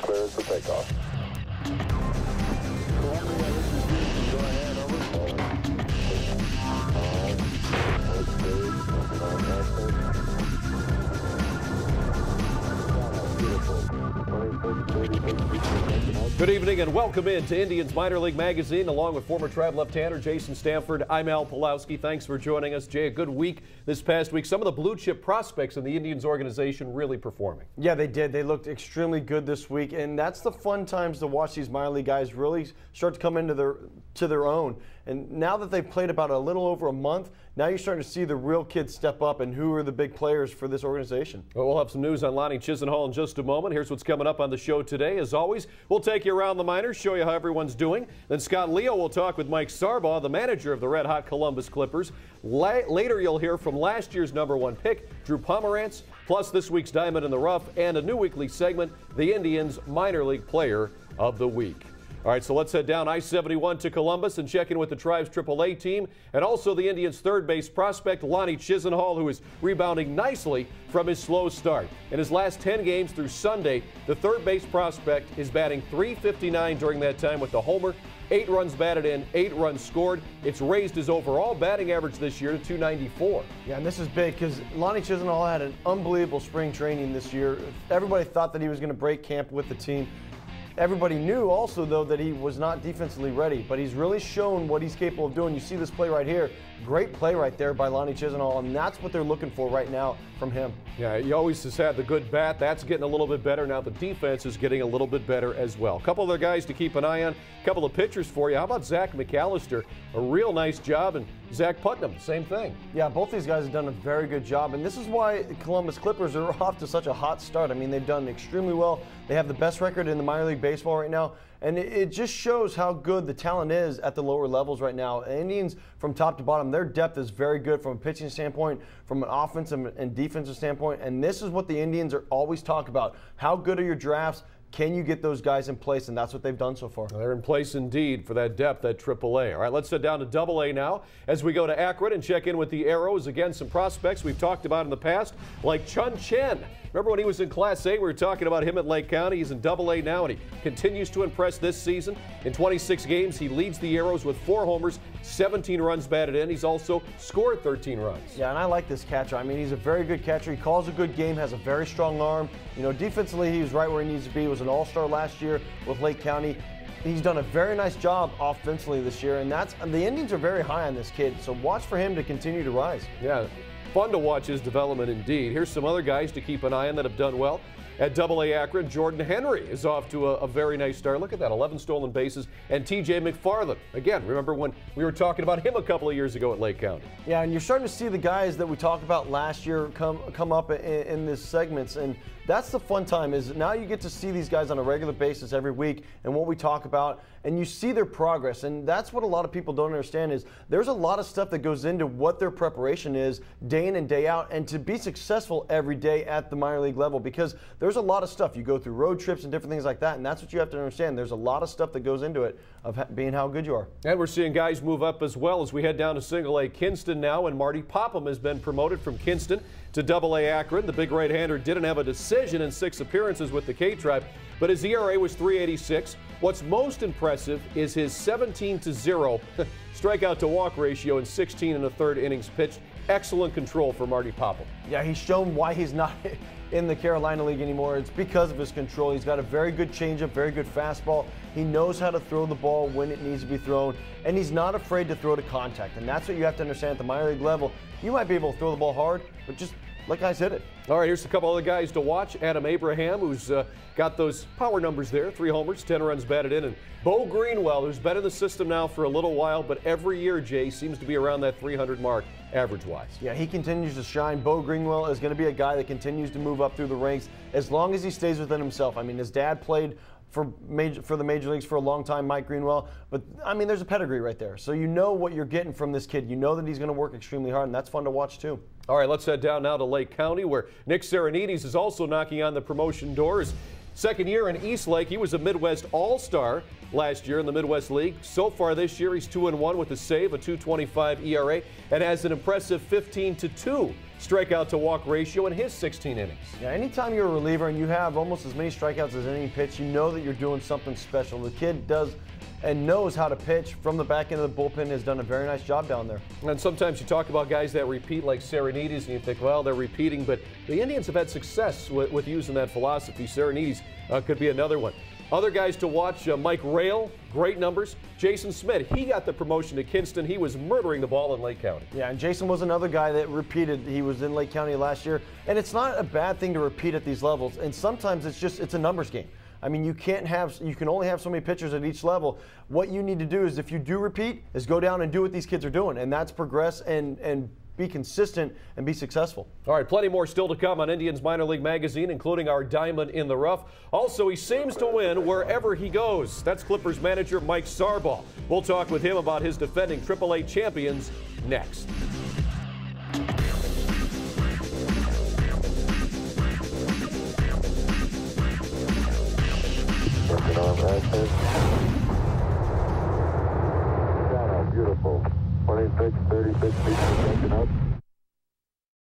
cleared for takeoff. Good evening and welcome in to Indians Minor League Magazine along with former Tribe left-hander Jason Stanford. I'm Al Pulowski. Thanks for joining us. Jay, a good week this past week. Some of the blue chip prospects in the Indians organization really performing. Yeah, they did. They looked extremely good this week, and that's the fun times to watch these minor league guys really start to come into their own. And now that they've played about a little over a month, now you're starting to see the real kids step up and who are the big players for this organization. Well, we'll have some news on Lonnie Chisenhall in just a moment. Here's what's coming up on the show today. As always, we'll take you around the minors, show you how everyone's doing. Then Scott Leo will talk with Mike Sarbaugh, the manager of the red-hot Columbus Clippers. Later, you'll hear from last year's #1 pick, Drew Pomerantz, plus this week's Diamond in the Rough, and a new weekly segment, the Indians Minor League Player of the Week. All right, so let's head down I-71 to Columbus and check in with the Tribe's AAA team and also the Indians' third base prospect, Lonnie Chisenhall, who is rebounding nicely from his slow start. In his last 10 games through Sunday, the third base prospect is batting .359 during that time with the homer, 8 runs batted in, 8 runs scored. It's raised his overall batting average this year to .294. Yeah, and this is big because Lonnie Chisenhall had an unbelievable spring training this year. Everybody thought that he was going to break camp with the team. Everybody knew also, though, that he was not defensively ready, but he's really shown what he's capable of doing. You see this play right here. Great play right there by Lonnie Chisenhall, and that's what they're looking for right now from him. Yeah, he always has had the good bat. That's getting a little bit better. Now the defense is getting a little bit better as well. A couple other guys to keep an eye on, a couple of pitchers for you. How about Zach McAllister? A real nice job, and Zach Putnam, same thing. Yeah, both these guys have done a very good job, and this is why Columbus Clippers are off to such a hot start. I mean, they've done extremely well. They have the best record in the minor league baseball right now, and it just shows how good the talent is at the lower levels right now. Indians, from top to bottom, their depth is very good from a pitching standpoint, from an offensive and defensive standpoint, and this is what the Indians are always talk about. How good are your drafts? Can you get those guys in place? And that's what they've done so far. They're in place indeed for that depth at AAA. All right, let's head down to AA now as we go to Akron and check in with the Arrows. Again, some prospects we've talked about in the past, like Chun Chen. Remember when he was in Class A? We were talking about him at Lake County. He's in AA now, and he continues to impress this season. In 26 games, he leads the Arrows with 4 homers, 17 runs batted in. He's also scored 13 runs. Yeah, and I like this catcher. I mean, he's a very good catcher. He calls a good game, has a very strong arm. You know, defensively, he was right where he needs to be. He was an all-star last year with Lake County. He's done a very nice job offensively this year, and the Indians are very high on this kid, so watch for him to continue to rise. Yeah. Fun to watch his development indeed. Here's some other guys to keep an eye on that have done well. At AA Akron, Jordan Henry is off to a very nice start. Look at that, 11 stolen bases. And TJ McFarland, again, remember when we were talking about him a couple of years ago at Lake County. Yeah, and you're starting to see the guys that we talked about last year come up in these segments, and that's the fun time, is now you get to see these guys on a regular basis every week and what we talk about, and you see their progress. And that's what a lot of people don't understand, is there's a lot of stuff that goes into what their preparation is day in and day out, and to be successful every day at the minor league level, because there's a lot of stuff. You go through road trips and different things like that, and that's what you have to understand. There's a lot of stuff that goes into it of being how good you are. And we're seeing guys move up as well as we head down to Single A Kinston now, and Marty Popham has been promoted from Kinston to AA Akron. The big right-hander didn't have a decision in 6 appearances with the K-Tribe, but his ERA was .386. What's most impressive is his 17-0 strikeout to walk ratio in 16 1/3 innings pitched. Excellent control for Marty Popham. Yeah, he's shown why he's not in the Carolina League anymore. It's because of his control. He's got a very good changeup, very good fastball. He knows how to throw the ball when it needs to be thrown, and he's not afraid to throw to contact. And that's what you have to understand at the minor league level. You might be able to throw the ball hard, but just let guys hit it. All right, here's a couple other guys to watch. Adam Abraham, who's got those power numbers there, 3 homers, 10 runs batted in. And Bo Greenwell, who's been in the system now for a little while, but every year, Jay, seems to be around that 300 mark average-wise. Yeah, he continues to shine. Bo Greenwell is going to be a guy that continues to move up through the ranks as long as he stays within himself. I mean, his dad played for the major leagues for a long time, Mike Greenwell. But, I mean, there's a pedigree right there. So you know what you're getting from this kid. You know that he's going to work extremely hard, and that's fun to watch, too. All right, let's head down now to Lake County, where Nick Serenides is also knocking on the promotion doors. Second year in Eastlake, he was a Midwest All-Star last year in the Midwest League. So far this year, he's 2-1 with a save, a 2.25 ERA, and has an impressive 15-2 strikeout to walk ratio in his 16 innings. Yeah, anytime you're a reliever and you have almost as many strikeouts as any pitch, you know that you're doing something special. The kid does and knows how to pitch from the back end of the bullpen, has done a very nice job down there. And sometimes you talk about guys that repeat like Serenides and you think, well, they're repeating, but the Indians have had success with using that philosophy. Serenides could be another one. Other guys to watch, Mike Rail, great numbers. Jason Smith, he got the promotion to Kinston. He was murdering the ball in Lake County. Yeah, and Jason was another guy that repeated. He was in Lake County last year. And it's not a bad thing to repeat at these levels. And sometimes it's a numbers game. I mean, you can only have so many pitchers at each level. What you need to do is, if you do repeat, is go down and do what these kids are doing. And that's progress and be consistent and be successful. All right, plenty more still to come on Indians Minor League Magazine, including our Diamond in the Rough. Also, he seems to win wherever he goes. That's Clippers manager Mike Sarbaugh. We'll talk with him about his defending AAA champions next. Beautiful. 26, 36 feet per second up.